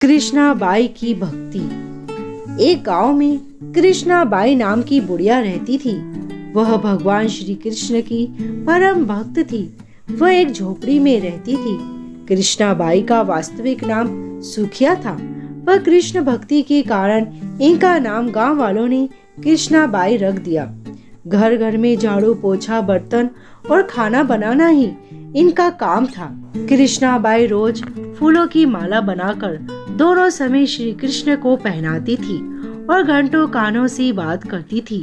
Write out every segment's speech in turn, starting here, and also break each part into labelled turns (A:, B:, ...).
A: कृष्णाबाई की भक्ति। एक गांव में कृष्णाबाई नाम की बुढ़िया रहती थी। वह भगवान श्री कृष्ण की परम भक्त थी। वह एक झोपड़ी में रहती थी। कृष्णाबाई का वास्तविक नाम सुखिया था, पर कृष्ण भक्ति के कारण इनका नाम गांव वालों ने कृष्णाबाई रख दिया। घर घर में झाड़ू पोछा बर्तन और खाना बनाना ही इनका काम था। कृष्णाबाई रोज फूलों की माला बनाकर दोनों समय श्री कृष्ण को पहनाती थी और घंटों कानों से बात करती थी।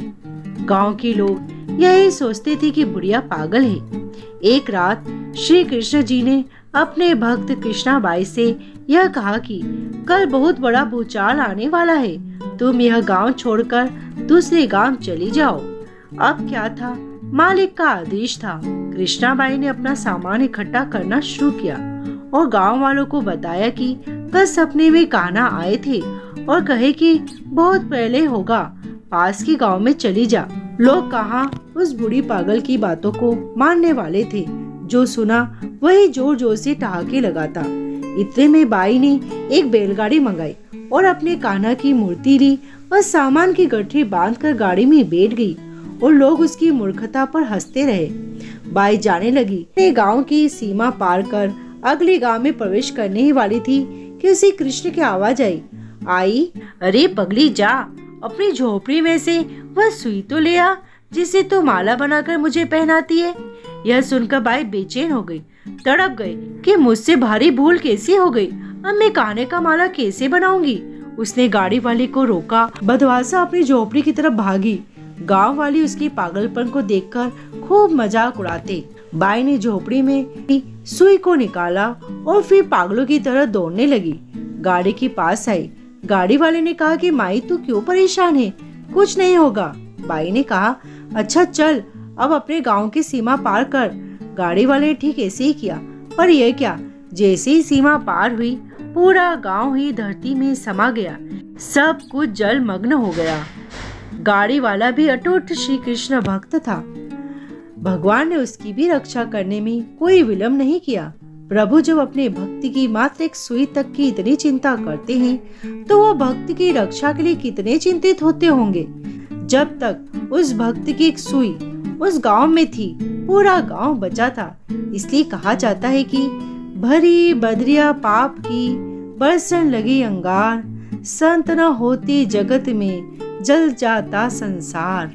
A: गांव के लोग यही सोचते थे कि बुढ़िया पागल है। एक रात श्री कृष्ण जी ने अपने भक्त कृष्णाबाई से यह कहा कि कल बहुत बड़ा भूचाल आने वाला है, तुम यह गांव छोड़कर दूसरे गांव चली जाओ। अब क्या था, मालिक का आदेश था। कृष्णाबाई ने अपना सामान इकट्ठा करना शुरू किया और गांव वालों को बताया कि कल सपने में कान्हा आए थे और कहे कि बहुत पहले होगा, पास के गांव में चली जा। लोग कहाँ उस बूढ़ी पागल की बातों को मानने वाले थे। जो सुना वही जोर जोर से ठहाके लगाता। इतने में बाई ने एक बैलगाड़ी मंगाई और अपने कान्हा की मूर्ति ली और सामान की गठरी बांधकर गाड़ी में बैठ गई और लोग उसकी मूर्खता पर हंसते रहे। बाई जाने लगी। गांव की सीमा पार कर अगले गांव में प्रवेश करने ही वाली थी कि उसी कृष्ण की आवाज आई, अरे पगली, जा अपनी झोपड़ी में से वह सुई तो ले आ जिसे तो माला बनाकर मुझे पहनाती है। यह सुनकर बाई बेचैन हो गई, तड़प गई कि मुझसे भारी भूल कैसी हो गई। अब मैं कान्हे का माला कैसे बनाऊंगी। उसने गाड़ी वाले को रोका। बदवासा अपनी झोपड़ी की तरफ भागी। गांव वाले उसकी पागलपन को देखकर खूब मजाक उड़ाते। बाई ने झोपड़ी में सुई को निकाला और फिर पागलों की तरह दौड़ने लगी। गाड़ी के पास आई। गाड़ी वाले ने कहा कि माई तू क्यों परेशान है, कुछ नहीं होगा। बाई ने कहा, अच्छा चल अब अपने गांव की सीमा पार कर। गाड़ी वाले ने ठीक ऐसे ही किया। पर यह क्या, जैसे ही सीमा पार हुई पूरा गांव ही धरती में समा गया। सब कुछ जलमग्न हो गया। गाड़ी वाला भी अटूट श्री कृष्ण भक्त था। भगवान ने उसकी भी रक्षा करने में कोई विलम्ब नहीं किया। प्रभु जब अपने भक्ति की मात्र एक सुई तक की इतनी चिंता करते हैं तो वो भक्ति की रक्षा के लिए कितने चिंतित होते होंगे। जब तक उस भक्त की एक सुई उस गांव में थी, पूरा गांव बचा था। इसलिए कहा जाता है कि भरी बदरिया पाप की बरसन लगी अंगार, संत न होती जगत में जल जाता संसार।